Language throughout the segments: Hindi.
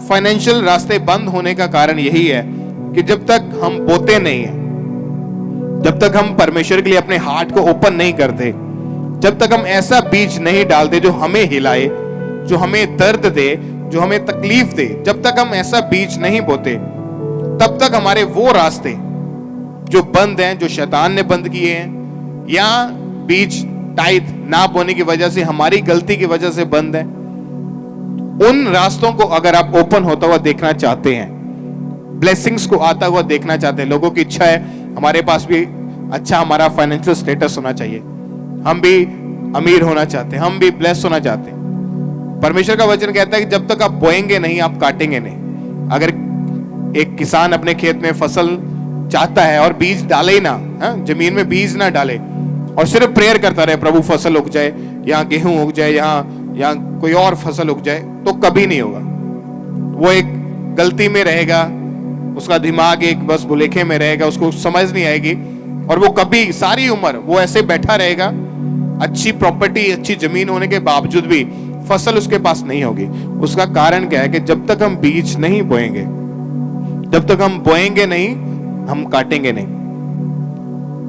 फाइनेंशियल रास्ते बंद होने का कारण यही है कि जब तक हम बोते नहीं हैं, जब तक हम परमेश्वर के लिए अपने हार्ट को ओपन नहीं करते, जब तक हम ऐसा बीज नहीं डालते जो हमें हिलाए, जो हमें दर्द दे, जो हमें तकलीफ दे, जब तक हम ऐसा बीज नहीं बोते, तब तक हमारे वो रास्ते जो बंद हैं, जो शैतान ने बंद किए हैं, या बीज टाइट ना बोने की वजह से, हमारी गलती की वजह से बंद है, उन रास्तों को अगर आप ओपन होता हुआ देखना चाहते हैं, ब्लेसिंग्स को आता हुआ देखना चाहते हैं, लोगों की इच्छा है हमारे पास भी अच्छा हमारा फाइनेंशियल स्टेटस होना चाहिए, हम भी अमीर होना चाहते हैं, हम भी ब्लेस होना चाहते हैं। परमेश्वर का वचन कहता है कि जब तक आप बोएंगे नहीं, आप काटेंगे नहीं। अगर एक किसान अपने खेत में फसल चाहता है और बीज डाले ही ना, जमीन में बीज ना डाले और सिर्फ प्रेयर करता रहे, प्रभु फसल उग जाए, यहाँ गेहूं उग जाए, यहाँ कोई और फसल उग जाए, तो कभी नहीं होगा। वो एक गलती में रहेगा, उसका दिमाग एक बस भुलेखे में रहेगा, उसको समझ नहीं आएगी, और वो कभी सारी उम्र वो ऐसे बैठा रहेगा। अच्छी प्रॉपर्टी, अच्छी जमीन होने के बावजूद भी फसल उसके पास नहीं होगी। उसका कारण क्या है कि जब तक हम बीज नहीं बोएंगे, जब तक हम बोएंगे नहीं, हम काटेंगे नहीं।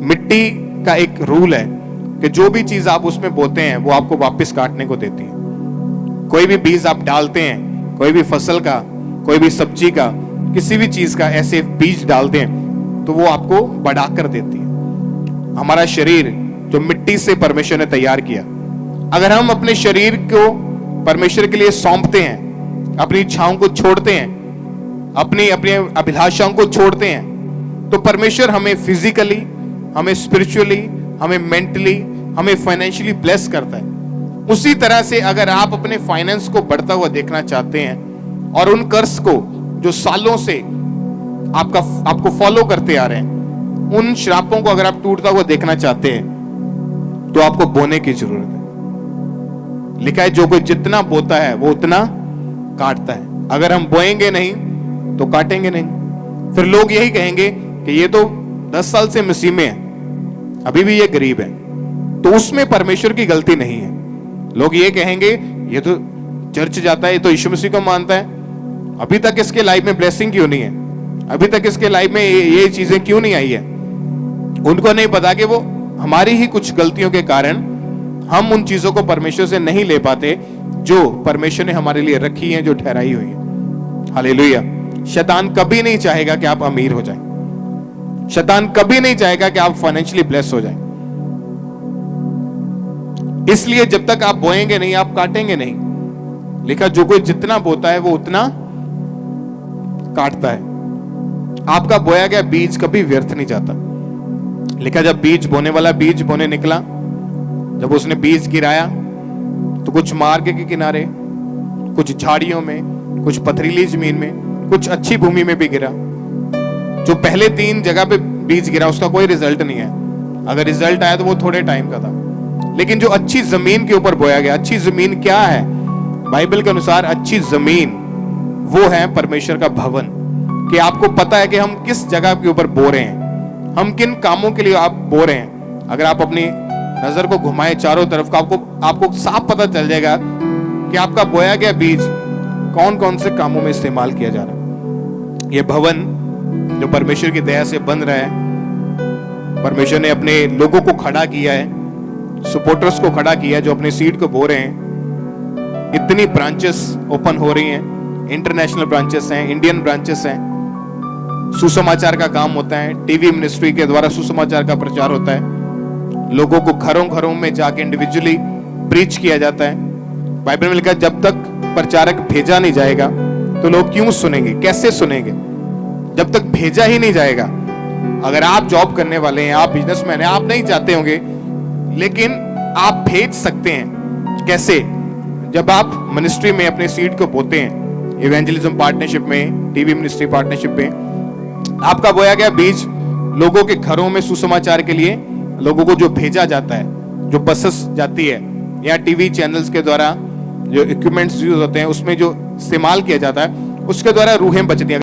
मिट्टी का एक रूल है कि जो भी चीज आप उसमें बोते हैं वो आपको वापस काटने को देती है। कोई भी बीज आप डालते हैं, कोई भी फसल का, कोई भी सब्जी का, किसी भी चीज का ऐसे बीज डालते हैं तो वो आपको बढ़ा कर देती है। हमारा शरीर जो मिट्टी से परमेश्वर ने तैयार किया, अगर हम अपने शरीर को परमेश्वर के लिए सौंपते हैं, अपनी इच्छाओं को छोड़ते हैं, अपनी अपनी अभिलाषाओं को छोड़ते हैं, तो परमेश्वर हमें फिजिकली, हमें स्पिरिचुअली, हमें मेंटली, हमें फाइनेंशियली ब्लेस करता है। उसी तरह से अगर आप अपने फाइनेंस को बढ़ता हुआ देखना चाहते हैं और उन कर्ज को जो सालों से आपको फॉलो करते आ रहे हैं, उन श्रापों को अगर आप टूटता हुआ देखना चाहते हैं, तो आपको बोने की जरूरत है। लिखा है जो कोई जितना बोता है वो उतना काटता है। अगर हम बोएंगे नहीं तो काटेंगे नहीं। फिर लोग यही कहेंगे कि ये तो 10 साल से मसीह में है, अभी भी ये गरीब है, तो उसमें परमेश्वर की गलती नहीं है। लोग ये कहेंगे ये तो चर्च जाता है, ये तो यीशु मसीह को मानता है, अभी तक इसके लाइफ में ब्लेसिंग क्यों नहीं है, अभी तक इसके लाइफ में ये चीजें क्यों नहीं आई है। उनको नहीं पता कि वो हमारी ही कुछ गलतियों के कारण हम उन चीजों को परमेश्वर से नहीं ले पाते जो परमेश्वर ने हमारे लिए रखी है, जो ठहराई हुई है। हालेलुया। शैतान कभी नहीं चाहेगा कि आप अमीर हो जाएं। शैतान कभी नहीं चाहेगा कि आप फाइनेंशियली ब्लेस हो जाएं। इसलिए जब तक आप बोएंगे नहीं, आप काटेंगे नहीं। लिखा जो कोई जितना बोता है वो उतना काटता है। आपका बोया गया बीज कभी व्यर्थ नहीं जाता। लिखा जब बीज बोने वाला बीज बोने निकला, जब उसने बीज गिराया तो कुछ मार्ग के किनारे, कुछ झाड़ियों में, कुछ पथरीली जमीन में, कुछ अच्छी भूमि में भी गिरा। जो पहले 3 जगह पे बीज गिरा उसका कोई रिजल्ट नहीं है। अगर रिजल्ट आया तो वो थोड़े टाइम का था। लेकिन जो अच्छी जमीन के ऊपर बोया गया, अच्छी जमीन क्या है? बाइबल के अनुसार अच्छी जमीन वो है परमेश्वर का भवन। कि आपको पता है कि हम किस जगह के ऊपर बो रहे हैं, हम किन कामों के लिए आप बो रहे हैं। अगर आप अपनी नजर को घुमाए चारों तरफ का, आपको साफ पता चल जाएगा कि आपका बोया गया बीज कौन कौन से कामों में इस्तेमाल किया जा रहा है। ये भवन जो परमेश्वर की दया से बन रहा है, परमेश्वर ने अपने लोगों को खड़ा किया है, सपोर्टर्स को खड़ा किया है जो अपने सीड को बो रहे हैं। इतनी ब्रांचेस ओपन हो रही हैं, इंटरनेशनल ब्रांचेस हैं, इंडियन ब्रांचेस हैं। सुसमाचार का काम होता है, टीवी मिनिस्ट्री के द्वारा सुसमाचार का प्रचार होता है। लोगों को घरों घरों में जाके इंडिविजुअली प्रीच किया जाता है। बाइबल में लिखा है जब तक प्रचारक भेजा नहीं जाएगा तो लोग क्यों सुनेंगे, कैसे सुनेंगे? जब तक भेजा ही नहीं जाएगा। अगर आप जॉब करने वाले हैं, आप बिजनेसमैन हैं, आप नहीं चाहते होंगे, लेकिन आप भेज सकते हैं। कैसे? जब आप मिनिस्ट्री में अपने सीड को बोते हैं, इवेंजलिज्म पार्टनरशिप में, टीवी मिनिस्ट्री पार्टनरशिप में, आपका बोया गया बीज लोगों के घरों में सुसमाचार के लिए लोगों को जो भेजा जाता है, जो बसेस जाती है या टीवी चैनल्स के द्वारा जो इक्विपमेंट्स यूज होते हैं उसमें जो इस्तेमाल किया जाता है, उसके द्वारा रूहें बचती हैं।